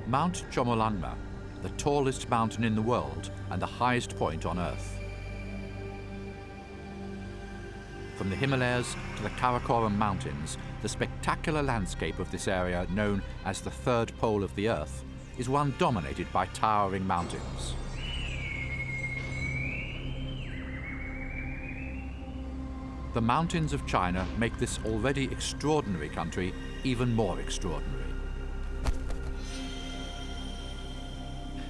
Mount Chomolungma, the tallest mountain in the world and the highest point on Earth. From the Himalayas to the Karakoram Mountains, the spectacular landscape of this area, known as the third pole of the Earth, is one dominated by towering mountains. The mountains of China make this already extraordinary country even more extraordinary.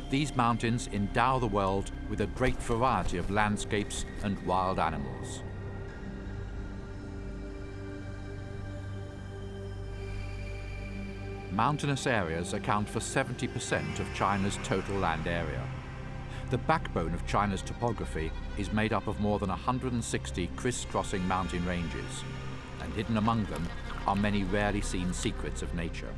These mountains endow the world with a great variety of landscapes and wild animals. Mountainous areas account for 70% of China's total land area. The backbone of China's topography is made up of more than 160 criss-crossing mountain ranges, and hidden among them are many rarely seen secrets of nature.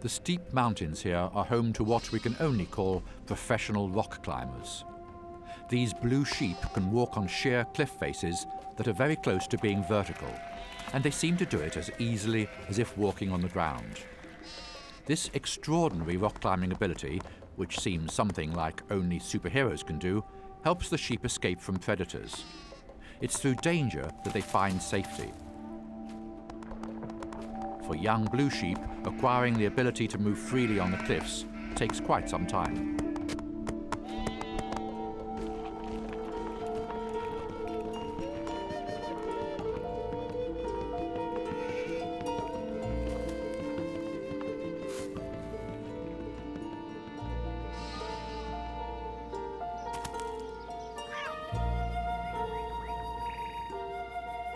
The steep mountains here are home to what we can only call professional rock climbers. These blue sheep can walk on sheer cliff faces that are very close to being vertical, and they seem to do it as easily as if walking on the ground. This extraordinary rock climbing ability, which seems something like only superheroes can do, helps the sheep escape from predators. It's through danger that they find safety. For young blue sheep, acquiring the ability to move freely on the cliffs takes quite some time.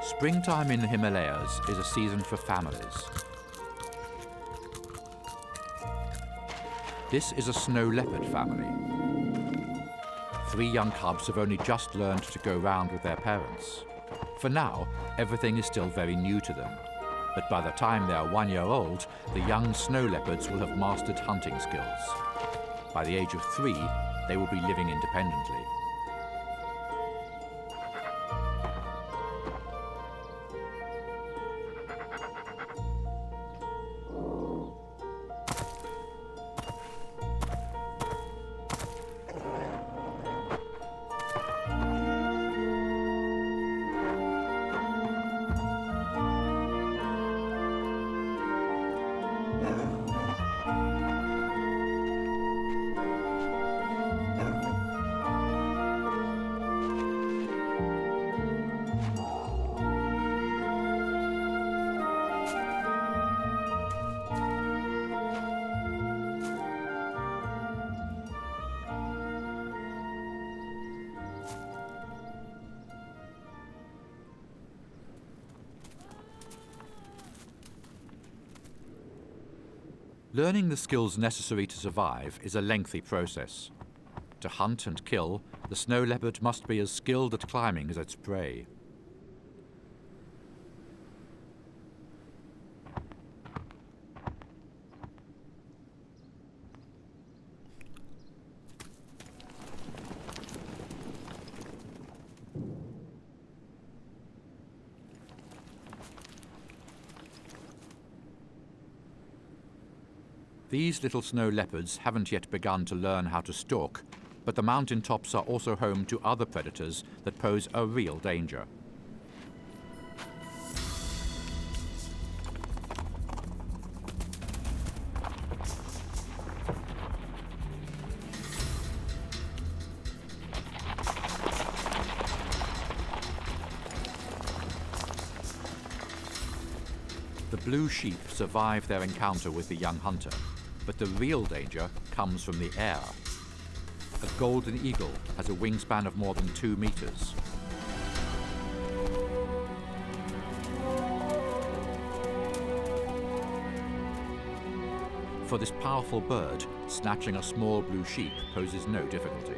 Springtime in the Himalayas is a season for families. This is a snow leopard family. 3 young cubs have only just learned to go round with their parents. For now, everything is still very new to them. But by the time they are 1 year old, the young snow leopards will have mastered hunting skills. By the age of 3, they will be living independently. Learning the skills necessary to survive is a lengthy process. To hunt and kill, the snow leopard must be as skilled at climbing as its prey. These little snow leopards haven't yet begun to learn how to stalk, but the mountain tops are also home to other predators that pose a real danger. The blue sheep survive their encounter with the young hunter, but the real danger comes from the air. A golden eagle has a wingspan of more than 2 meters. For this powerful bird, snatching a small blue sheep poses no difficulty.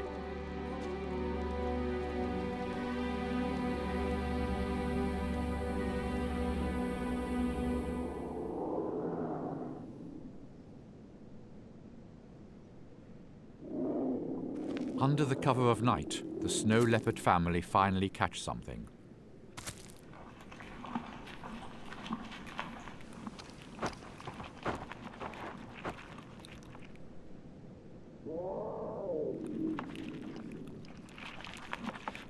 Under the cover of night, the snow leopard family finally catch something.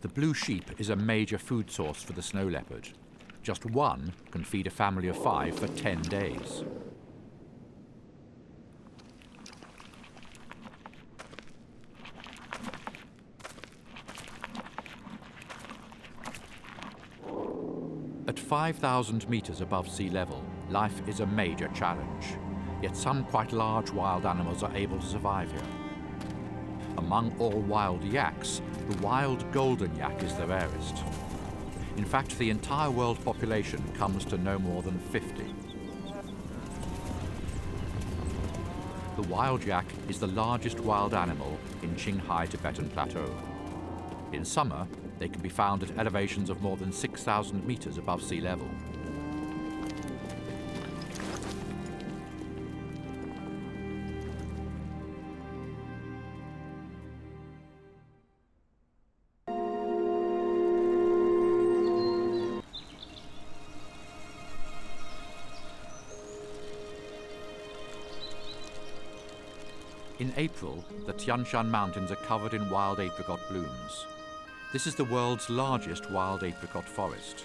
The blue sheep is a major food source for the snow leopard. Just one can feed a family of 5 for 10 days. At 5,000 meters above sea level, life is a major challenge. Yet some quite large wild animals are able to survive here. Among all wild yaks, the wild golden yak is the rarest. In fact, the entire world population comes to no more than 50. The wild yak is the largest wild animal in Qinghai Tibetan Plateau. In summer, they can be found at elevations of more than 6,000 meters above sea level. In April, the Tian Shan Mountains are covered in wild apricot blooms. This is the world's largest wild apricot forest.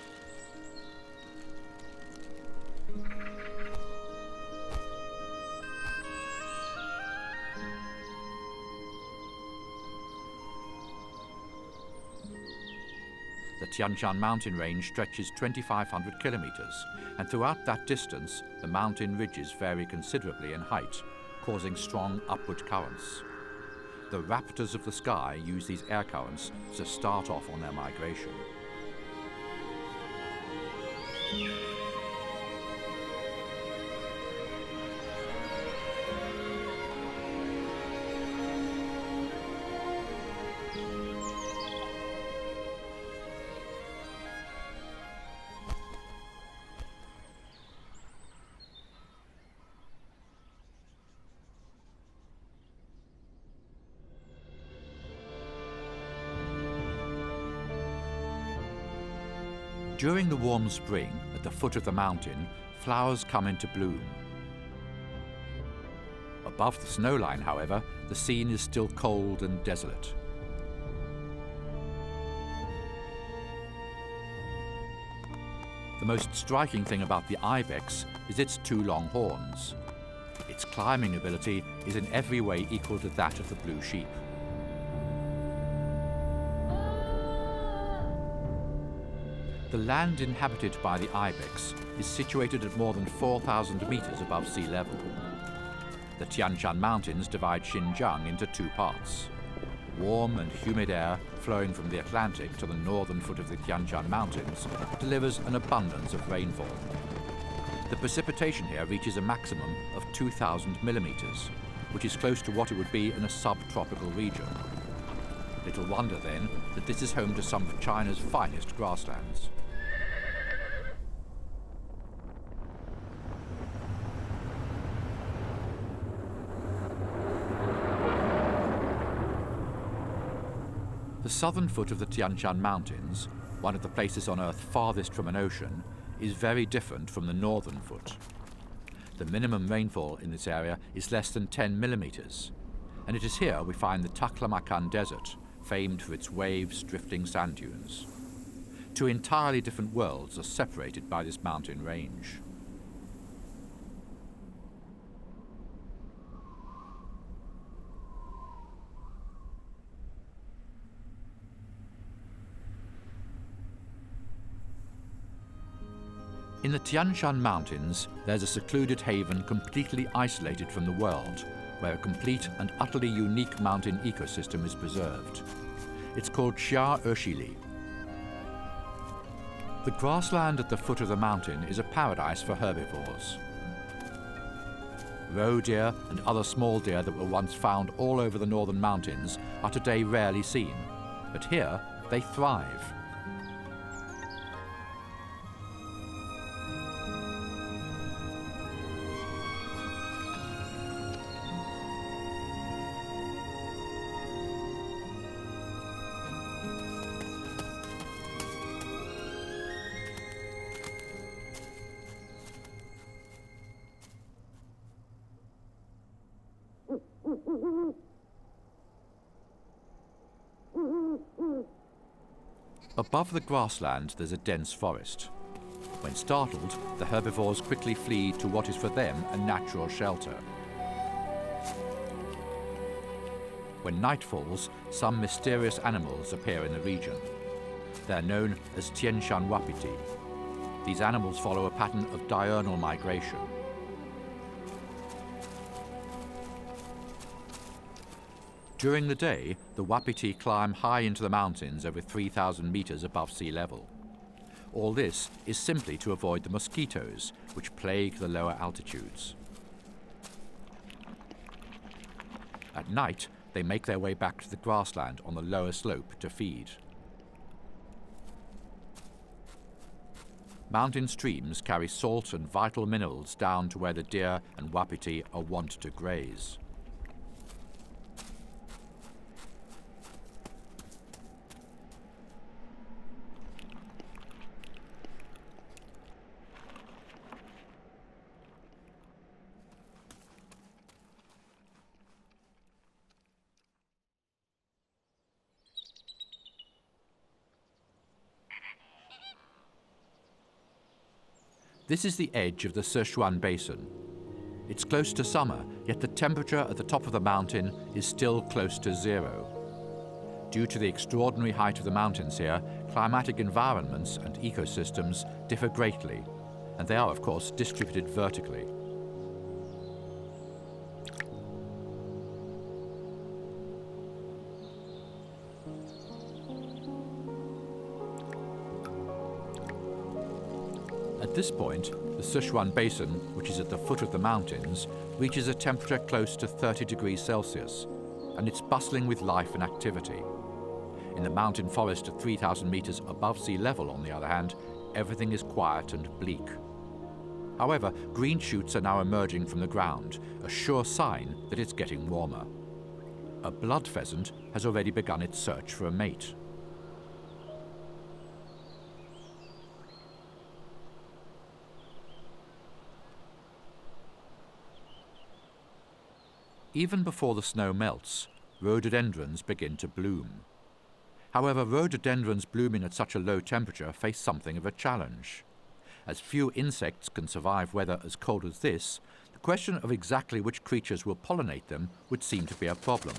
The Tian Shan mountain range stretches 2,500 kilometers, and throughout that distance, the mountain ridges vary considerably in height, causing strong upward currents. The raptors of the sky use these air currents to start off on their migration. During the warm spring, at the foot of the mountain, flowers come into bloom. Above the snowline, however, the scene is still cold and desolate. The most striking thing about the ibex is its 2 long horns. Its climbing ability is in every way equal to that of the blue sheep. The land inhabited by the ibex is situated at more than 4,000 meters above sea level. The Tian Shan Mountains divide Xinjiang into 2 parts. Warm and humid air flowing from the Atlantic to the northern foot of the Tian Shan Mountains delivers an abundance of rainfall. The precipitation here reaches a maximum of 2,000 millimeters, which is close to what it would be in a subtropical region. Little wonder, then, that this is home to some of China's finest grasslands. The southern foot of the Tian Shan Mountains, one of the places on Earth farthest from an ocean, is very different from the northern foot. The minimum rainfall in this area is less than 10 millimeters, and it is here we find the Taklamakan Desert, famed for its waves, drifting sand dunes. 2 entirely different worlds are separated by this mountain range. In the Tian Shan Mountains, there's a secluded haven completely isolated from the world, where a complete and utterly unique mountain ecosystem is preserved. It's called Xia Ershili. The grassland at the foot of the mountain is a paradise for herbivores. Roe deer and other small deer that were once found all over the northern mountains are today rarely seen, but here they thrive. Above the grassland, there's a dense forest. When startled, the herbivores quickly flee to what is for them a natural shelter. When night falls, some mysterious animals appear in the region. They're known as Tianshan wapiti. These animals follow a pattern of diurnal migration. During the day, the wapiti climb high into the mountains over 3,000 meters above sea level. All this is simply to avoid the mosquitoes, which plague the lower altitudes. At night, they make their way back to the grassland on the lower slope to feed. Mountain streams carry salt and vital minerals down to where the deer and wapiti are wont to graze. This is the edge of the Sichuan Basin. It's close to summer, yet the temperature at the top of the mountain is still close to zero. Due to the extraordinary height of the mountains here, climatic environments and ecosystems differ greatly, and they are, of course, distributed vertically. At this point, the Sichuan Basin, which is at the foot of the mountains, reaches a temperature close to 30 degrees Celsius, and it's bustling with life and activity. In the mountain forest at 3,000 meters above sea level, on the other hand, everything is quiet and bleak. However, green shoots are now emerging from the ground, a sure sign that it's getting warmer. A blood pheasant has already begun its search for a mate. Even before the snow melts, rhododendrons begin to bloom. However, rhododendrons blooming at such a low temperature face something of a challenge. As few insects can survive weather as cold as this, the question of exactly which creatures will pollinate them would seem to be a problem.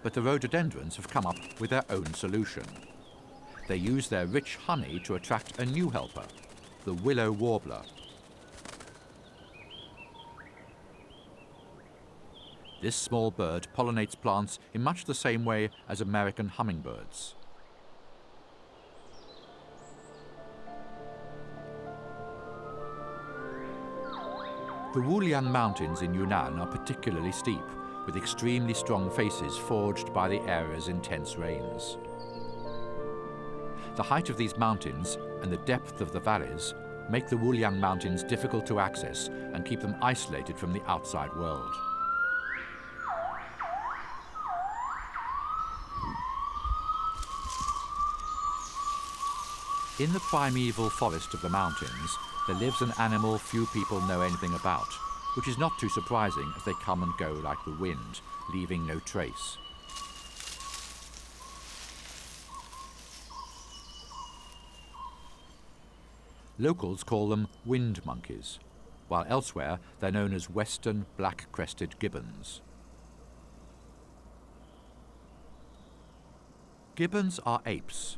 But the rhododendrons have come up with their own solution. They use their rich honey to attract a new helper, the willow warbler. This small bird pollinates plants in much the same way as American hummingbirds. The Wuliang Mountains in Yunnan are particularly steep, with extremely strong faces forged by the area's intense rains. The height of these mountains and the depth of the valleys make the Wuliang Mountains difficult to access and keep them isolated from the outside world. In the primeval forest of the mountains, there lives an animal few people know anything about, which is not too surprising as they come and go like the wind, leaving no trace. Locals call them wind monkeys, while elsewhere they're known as western black-crested gibbons. Gibbons are apes.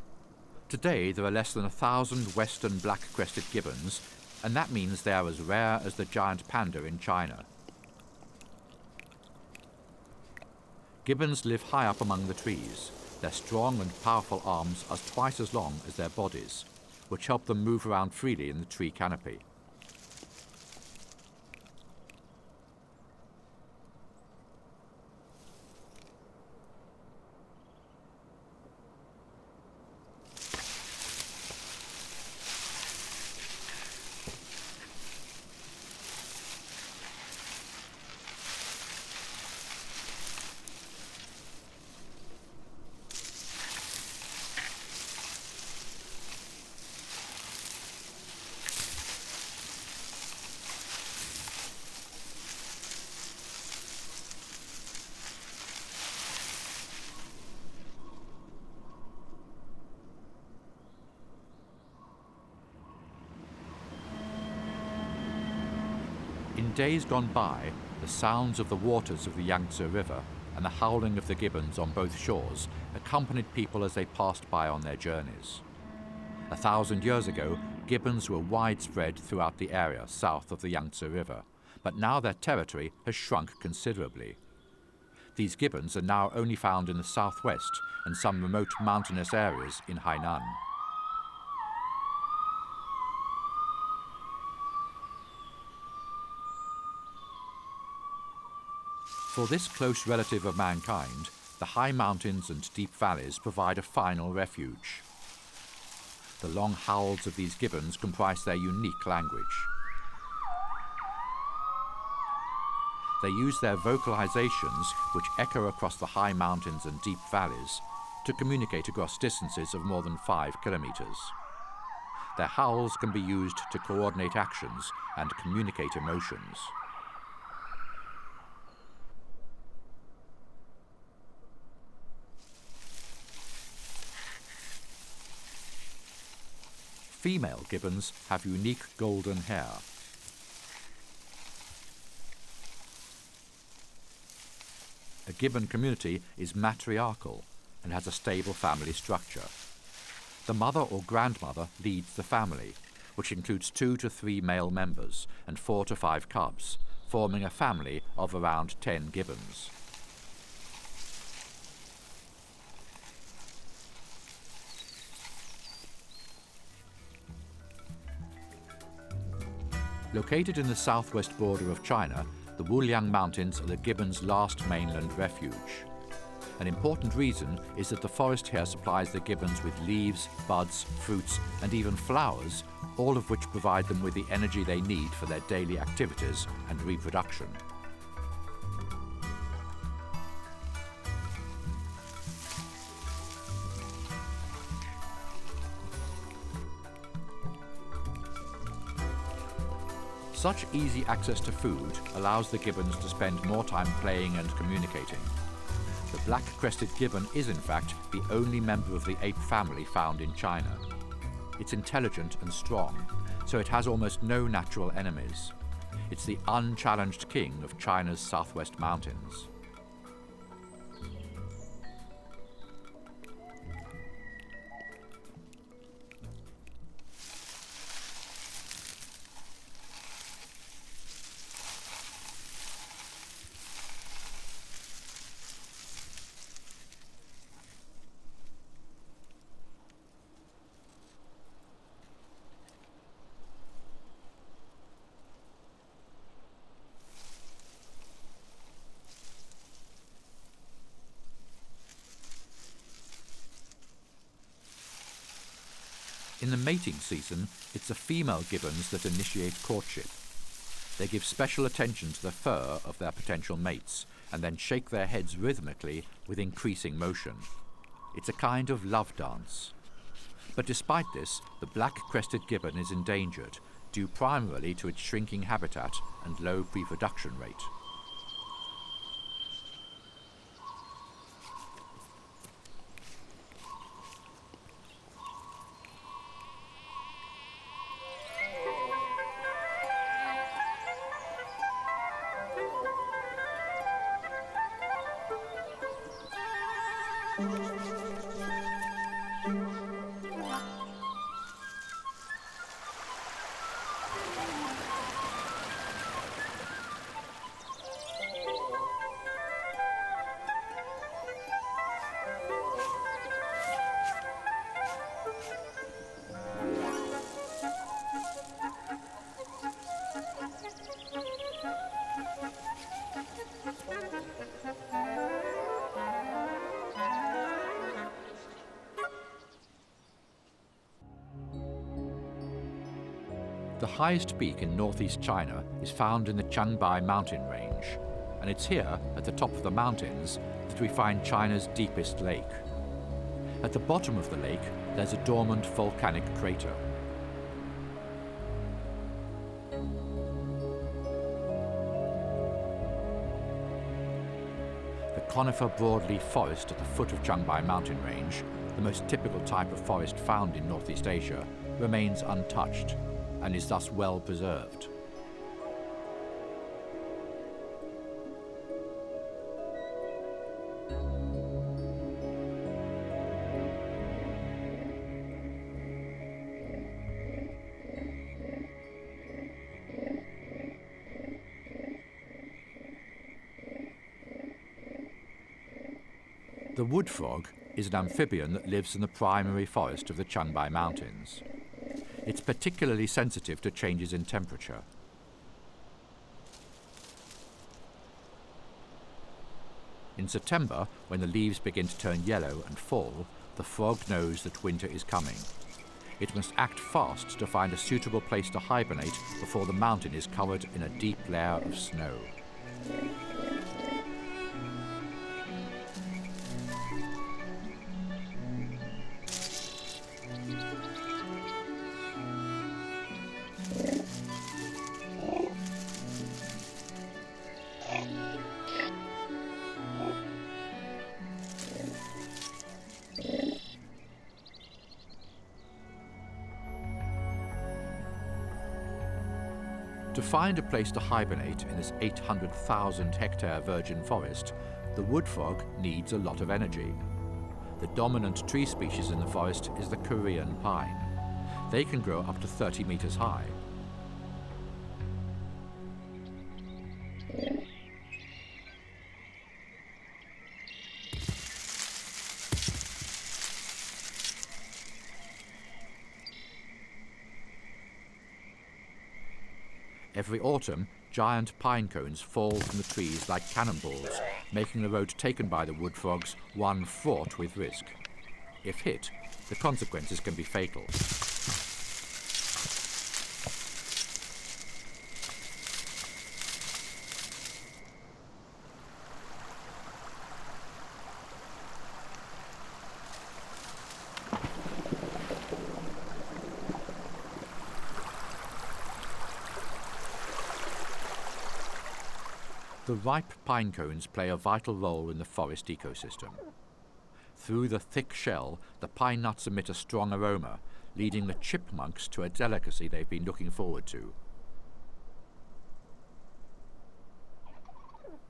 Today, there are less than 1,000 western black-crested gibbons, and that means they are as rare as the giant panda in China. Gibbons live high up among the trees. Their strong and powerful arms are twice as long as their bodies, which help them move around freely in the tree canopy. In days gone by, the sounds of the waters of the Yangtze River and the howling of the gibbons on both shores accompanied people as they passed by on their journeys. 1,000 years ago, gibbons were widespread throughout the area south of the Yangtze River, but now their territory has shrunk considerably. These gibbons are now only found in the southwest and some remote mountainous areas in Hainan. For this close relative of mankind, the high mountains and deep valleys provide a final refuge. The long howls of these gibbons comprise their unique language. They use their vocalizations, which echo across the high mountains and deep valleys, to communicate across distances of more than 5 kilometers. Their howls can be used to coordinate actions and communicate emotions. Female gibbons have unique golden hair. A gibbon community is matriarchal and has a stable family structure. The mother or grandmother leads the family, which includes 2 to 3 male members and 4 to 5 cubs, forming a family of around 10 gibbons. Located in the southwest border of China, the Wuliang Mountains are the gibbon's last mainland refuge. An important reason is that the forest here supplies the gibbons with leaves, buds, fruits, and even flowers, all of which provide them with the energy they need for their daily activities and reproduction. Such easy access to food allows the gibbons to spend more time playing and communicating. The black-crested gibbon is, in fact, the only member of the ape family found in China. It's intelligent and strong, so it has almost no natural enemies. It's the unchallenged king of China's southwest mountains. In the mating season, it's the female gibbons that initiate courtship. They give special attention to the fur of their potential mates and then shake their heads rhythmically with increasing motion. It's a kind of love dance. But despite this, the black-crested gibbon is endangered, due primarily to its shrinking habitat and low reproduction rate. The highest peak in northeast China is found in the Changbai mountain range, and it's here, at the top of the mountains, that we find China's deepest lake. At the bottom of the lake, there's a dormant volcanic crater. The conifer broadleaf forest at the foot of Changbai mountain range, the most typical type of forest found in Northeast Asia, remains untouched and is thus well preserved. The wood frog is an amphibian that lives in the primary forest of the Changbai Mountains. It's particularly sensitive to changes in temperature. In September, when the leaves begin to turn yellow and fall, the frog knows that winter is coming. It must act fast to find a suitable place to hibernate before the mountain is covered in a deep layer of snow. To find a place to hibernate in this 800,000-hectare virgin forest, the wood frog needs a lot of energy. The dominant tree species in the forest is the Korean pine. They can grow up to 30 meters high. Every autumn, giant pine cones fall from the trees like cannonballs, making the road taken by the wood frogs one fraught with risk. If hit, the consequences can be fatal. The ripe pine cones play a vital role in the forest ecosystem. Through the thick shell, the pine nuts emit a strong aroma, leading the chipmunks to a delicacy they've been looking forward to.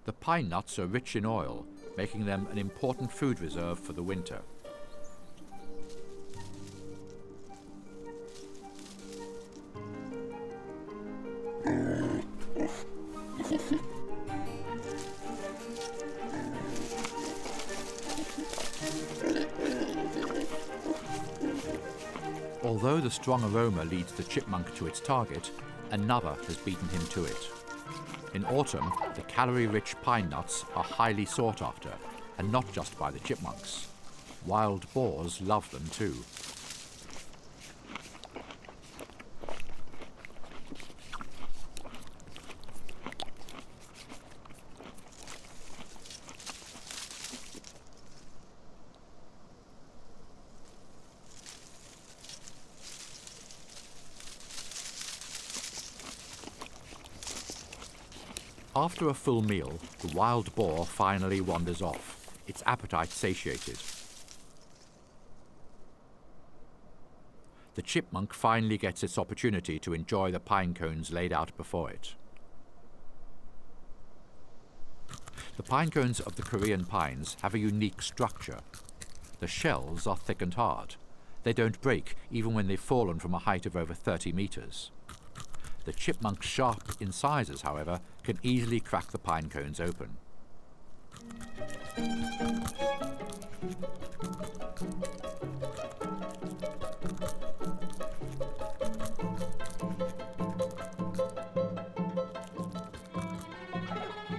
The pine nuts are rich in oil, making them an important food reserve for the winter. Although the strong aroma leads the chipmunk to its target, another has beaten him to it. In autumn, the calorie-rich pine nuts are highly sought after, and not just by the chipmunks. Wild boars love them too. After a full meal, the wild boar finally wanders off, its appetite satiated. The chipmunk finally gets its opportunity to enjoy the pine cones laid out before it. The pine cones of the Korean pines have a unique structure. The shells are thick and hard. They don't break even when they've fallen from a height of over 30 meters. The chipmunk's sharp incisors, however, can easily crack the pine cones open.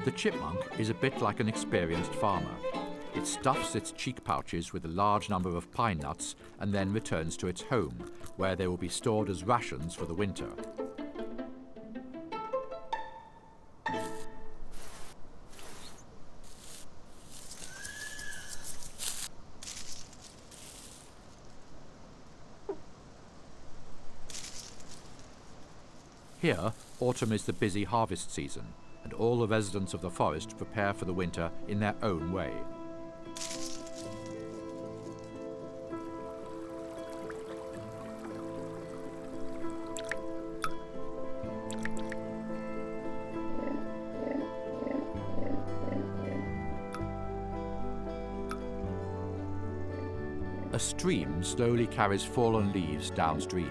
The chipmunk is a bit like an experienced farmer. It stuffs its cheek pouches with a large number of pine nuts and then returns to its home, where they will be stored as rations for the winter. Here, autumn is the busy harvest season, and all the residents of the forest prepare for the winter in their own way. A stream slowly carries fallen leaves downstream.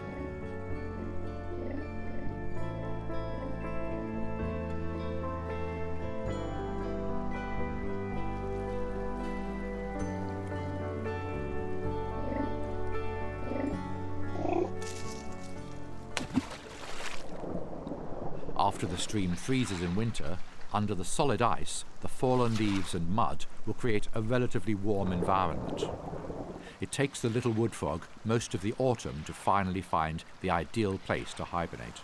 After the stream freezes in winter, under the solid ice, the fallen leaves and mud will create a relatively warm environment. It takes the little wood frog most of the autumn to finally find the ideal place to hibernate.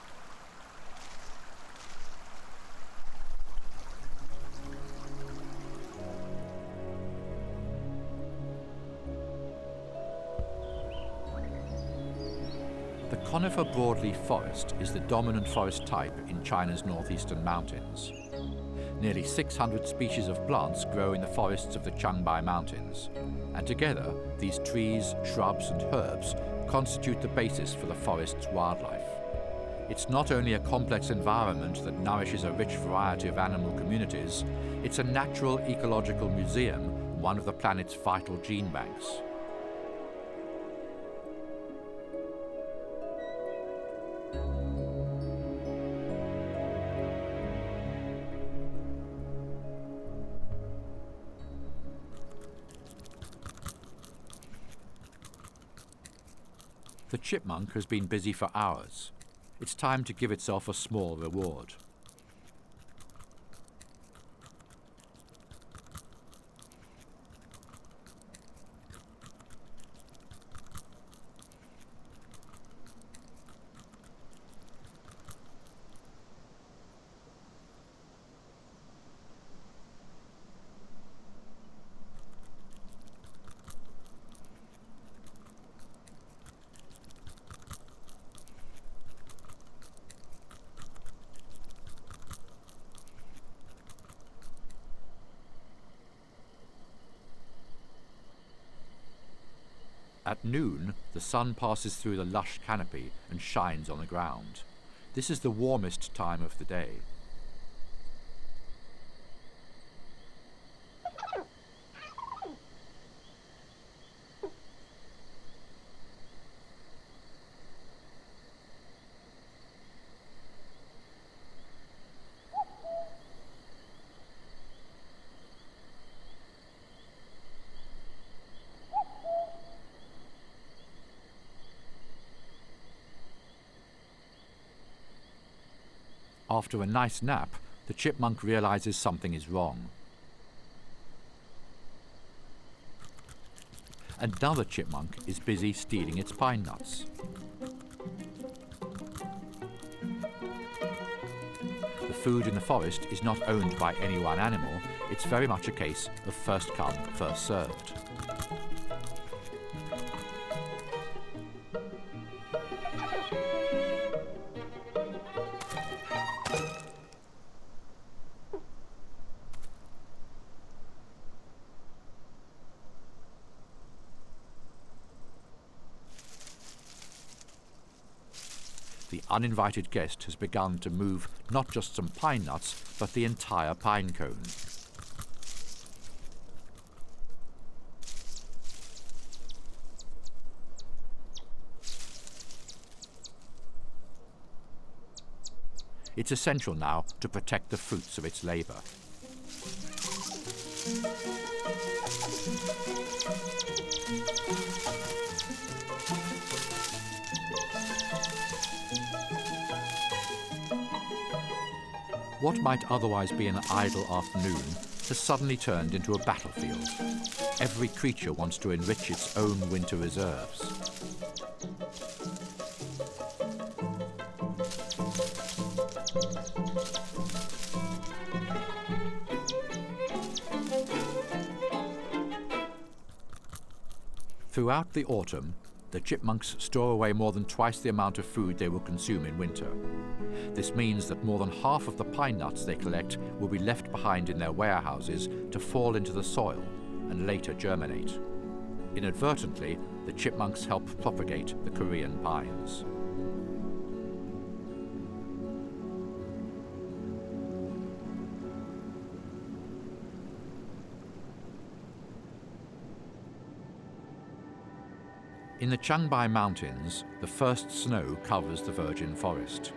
The conifer broadleaf forest is the dominant forest type in China's northeastern mountains. Nearly 600 species of plants grow in the forests of the Changbai Mountains, and together these trees, shrubs and herbs constitute the basis for the forest's wildlife. It's not only a complex environment that nourishes a rich variety of animal communities, it's a natural ecological museum, one of the planet's vital gene banks. The chipmunk has been busy for hours. It's time to give itself a small reward. At noon, the sun passes through the lush canopy and shines on the ground. This is the warmest time of the day. After a nice nap, the chipmunk realizes something is wrong. Another chipmunk is busy stealing its pine nuts. The food in the forest is not owned by any one animal, it's very much a case of first come, first served. The uninvited guest has begun to move not just some pine nuts, but the entire pine cone. It's essential now to protect the fruits of its labor. What might otherwise be an idle afternoon has suddenly turned into a battlefield. Every creature wants to enrich its own winter reserves. Throughout the autumn, the chipmunks store away more than twice the amount of food they will consume in winter. This means that more than half of the pine nuts they collect will be left behind in their warehouses to fall into the soil and later germinate. Inadvertently, the chipmunks help propagate the Korean pines. In the Changbai Mountains, the first snow covers the virgin forest.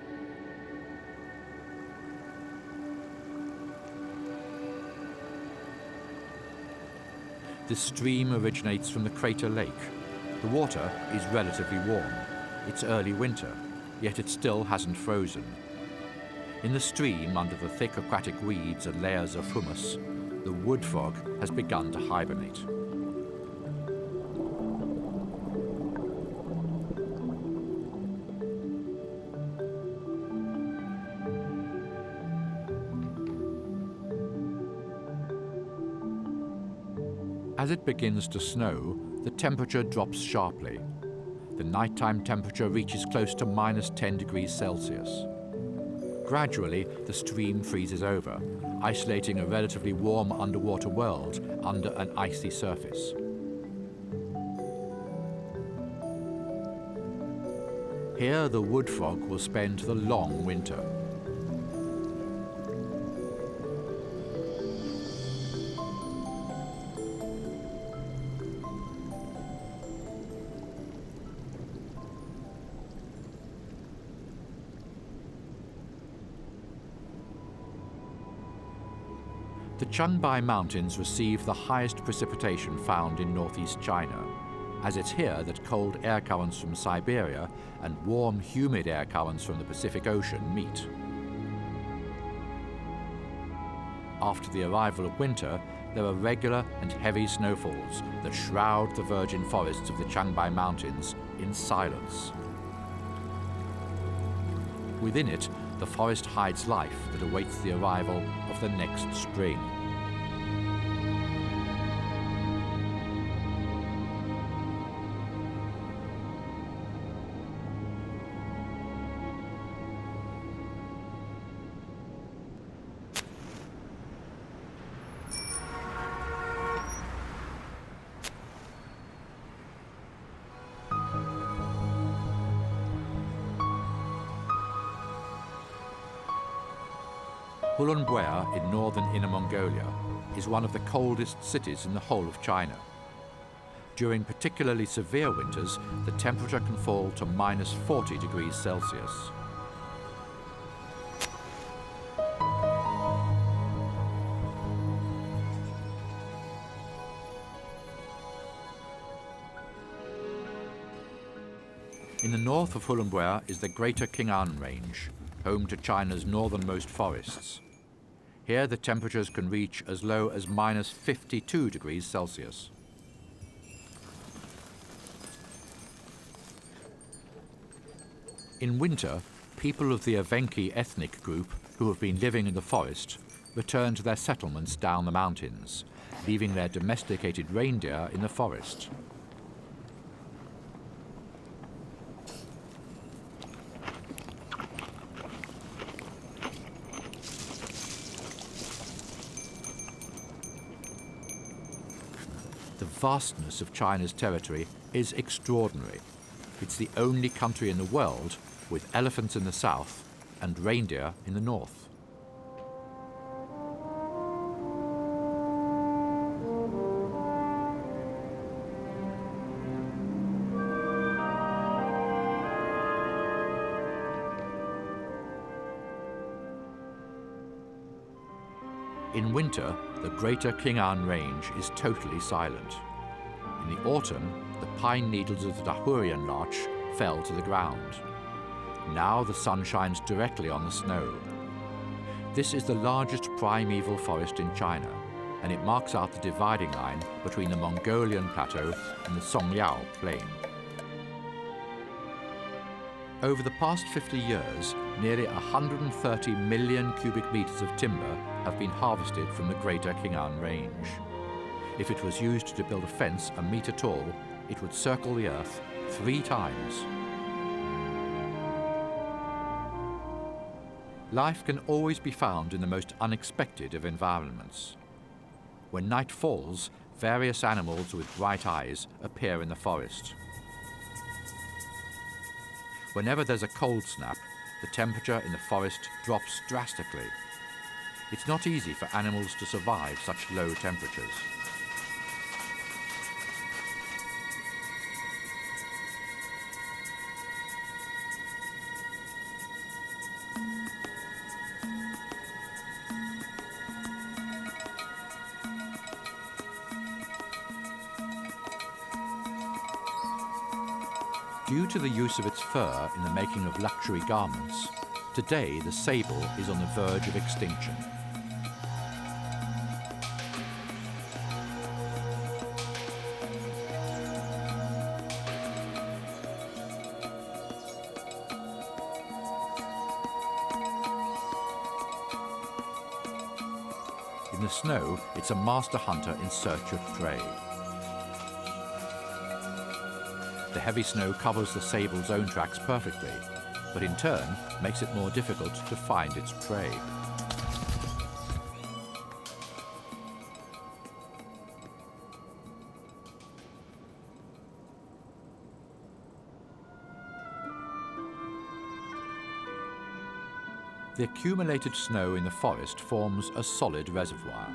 This stream originates from the crater lake. The water is relatively warm. It's early winter, yet it still hasn't frozen. In the stream, under the thick aquatic weeds and layers of humus, the wood frog has begun to hibernate. As it begins to snow, the temperature drops sharply. The nighttime temperature reaches close to -10 degrees Celsius. Gradually, the stream freezes over, isolating a relatively warm underwater world under an icy surface. Here, the wood frog will spend the long winter. The Changbai Mountains receive the highest precipitation found in northeast China, as it's here that cold air currents from Siberia and warm, humid air currents from the Pacific Ocean meet. After the arrival of winter, there are regular and heavy snowfalls that shroud the virgin forests of the Changbai Mountains in silence. Within it, the forest hides life that awaits the arrival of the next spring. Ulaanbaatar in northern Inner Mongolia is one of the coldest cities in the whole of China. During particularly severe winters, the temperature can fall to -40 degrees Celsius. In the north of Ulaanbaatar is the Greater Qing'an Range, home to China's northernmost forests. Here the temperatures can reach as low as -52 degrees Celsius. In winter, people of the Evenki ethnic group who have been living in the forest return to their settlements down the mountains, leaving their domesticated reindeer in the forest. The vastness of China's territory is extraordinary. It's the only country in the world with elephants in the south and reindeer in the north. In winter, the Greater Qing'an Range is totally silent. In the autumn, the pine needles of the Dahurian larch fell to the ground. Now the sun shines directly on the snow. This is the largest primeval forest in China, and it marks out the dividing line between the Mongolian plateau and the Songliao plain. Over the past 50 years, nearly 130 million cubic meters of timber have been harvested from the Greater Qing'an Range. If it was used to build a fence a meter tall, it would circle the Earth 3 times. Life can always be found in the most unexpected of environments. When night falls, various animals with bright eyes appear in the forest. Whenever there's a cold snap, the temperature in the forest drops drastically. It's not easy for animals to survive such low temperatures. Due to the use of its fur in the making of luxury garments, Today, the sable is on the verge of extinction. In the snow, it's a master hunter in search of prey. The heavy snow covers the sable's own tracks perfectly, but in turn makes it more difficult to find its prey. The accumulated snow in the forest forms a solid reservoir.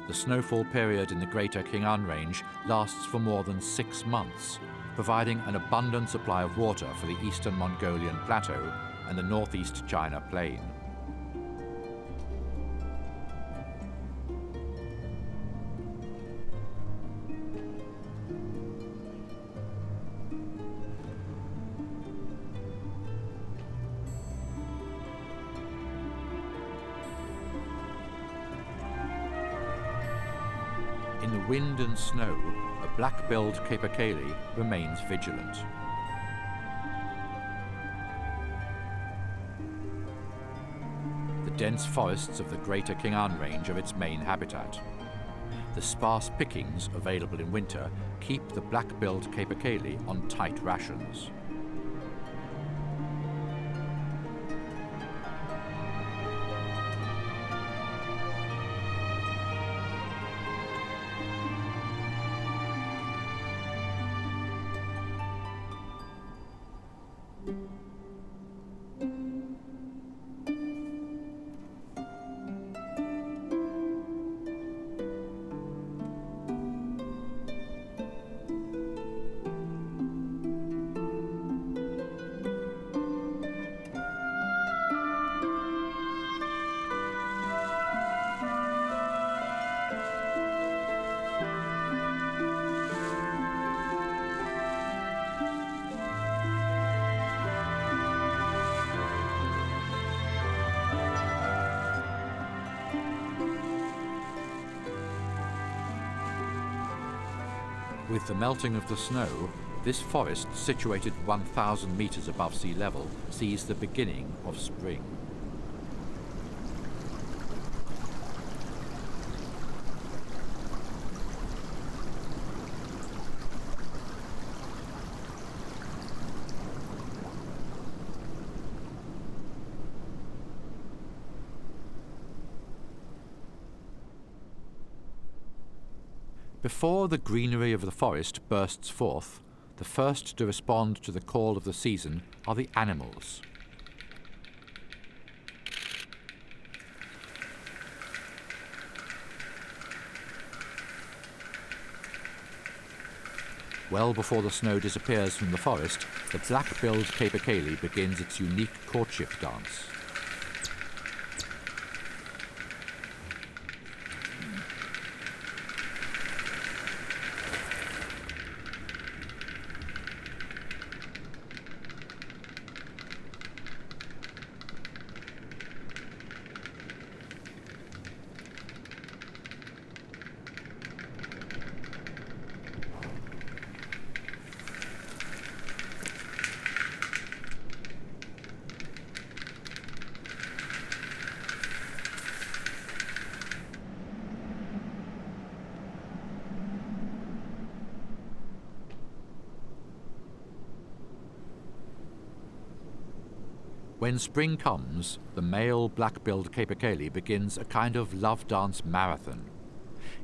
The snowfall period in the Greater Khinghan Range lasts for more than 6 months, providing an abundant supply of water for the eastern Mongolian plateau and the northeast China plain. In the wind and snow, a black-billed capercaillie remains vigilant. The dense forests of the Greater Khinghan Range are its main habitat. The sparse pickings available in winter keep the black-billed capercaillie on tight rations. With the melting of the snow, this forest, situated 1,000 meters above sea level, sees the beginning of spring. Before the greenery of the forest bursts forth, the first to respond to the call of the season are the animals. Well before the snow disappears from the forest, the black-billed capercaillie begins its unique courtship dance. When spring comes, the male black-billed capercaillie begins a kind of love dance marathon.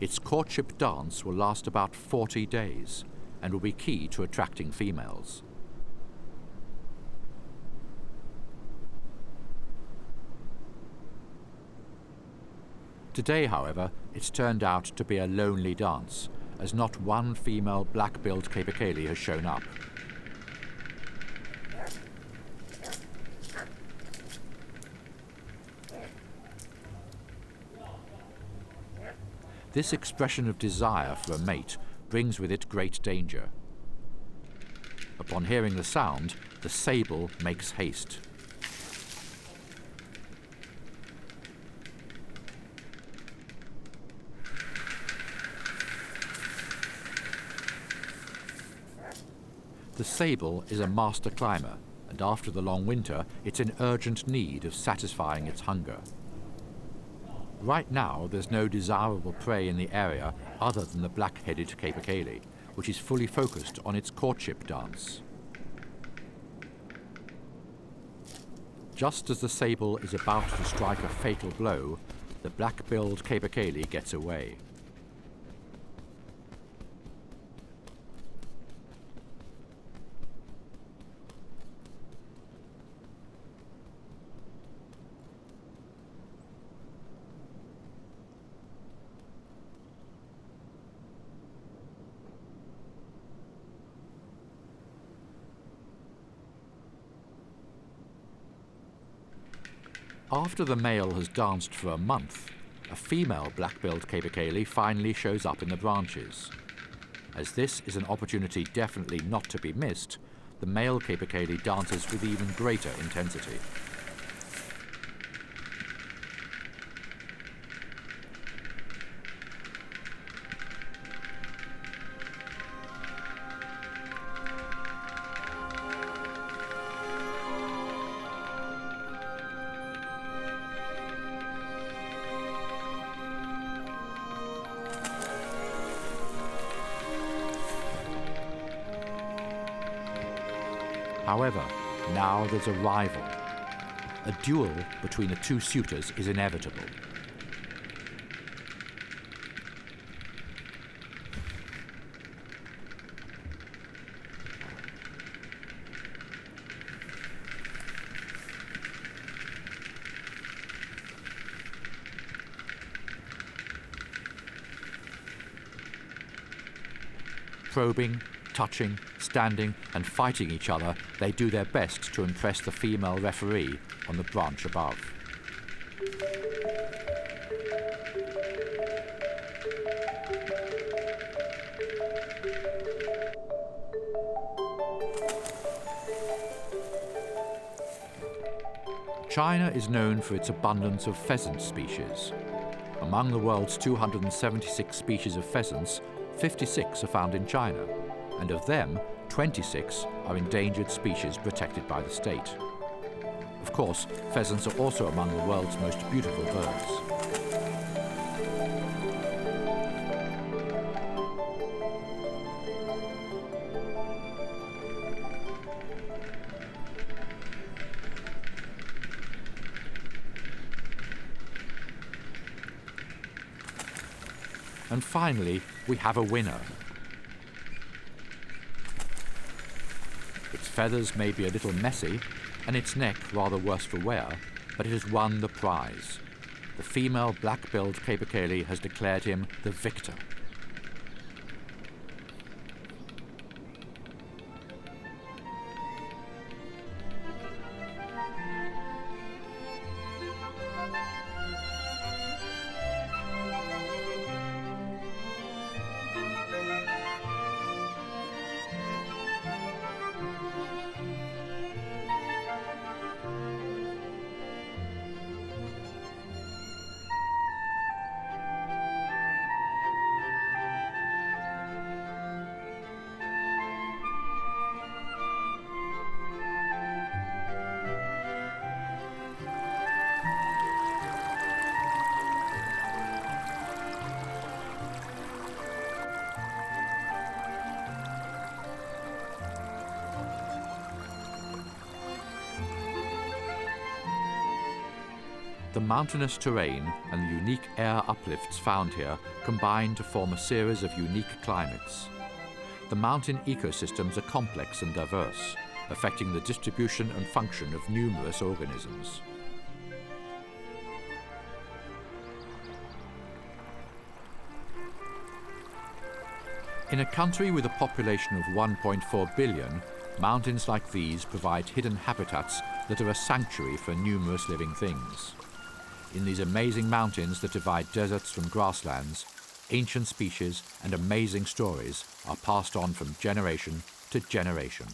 Its courtship dance will last about 40 days and will be key to attracting females. Today, however, it's turned out to be a lonely dance, as not one female black-billed capercaillie has shown up. This expression of desire for a mate brings with it great danger. Upon hearing the sound, the sable makes haste. The sable is a master climber, and after the long winter, it's in urgent need of satisfying its hunger. Right now, there's no desirable prey in the area other than the black-headed capercaillie, which is fully focused on its courtship dance. Just as the sable is about to strike a fatal blow, the black-billed capercaillie gets away. After the male has danced for a month, a female black-billed capercaillie finally shows up in the branches. As this is an opportunity definitely not to be missed, the male capercaillie dances with even greater intensity. However, now there's a rival. A duel between the two suitors is inevitable. Probing, touching, standing and fighting each other, they do their best to impress the female referee on the branch above. China is known for its abundance of pheasant species. Among the world's 276 species of pheasants, 56 are found in China, and of them, 26 are endangered species protected by the state. Of course, pheasants are also among the world's most beautiful birds. And finally, we have a winner. Its feathers may be a little messy, and its neck rather worse for wear, but it has won the prize. The female black-billed capercaillie has declared him the victor. The mountainous terrain and the unique air uplifts found here combine to form a series of unique climates. The mountain ecosystems are complex and diverse, affecting the distribution and function of numerous organisms. In a country with a population of 1.4 billion, mountains like these provide hidden habitats that are a sanctuary for numerous living things. In these amazing mountains that divide deserts from grasslands, ancient species and amazing stories are passed on from generation to generation.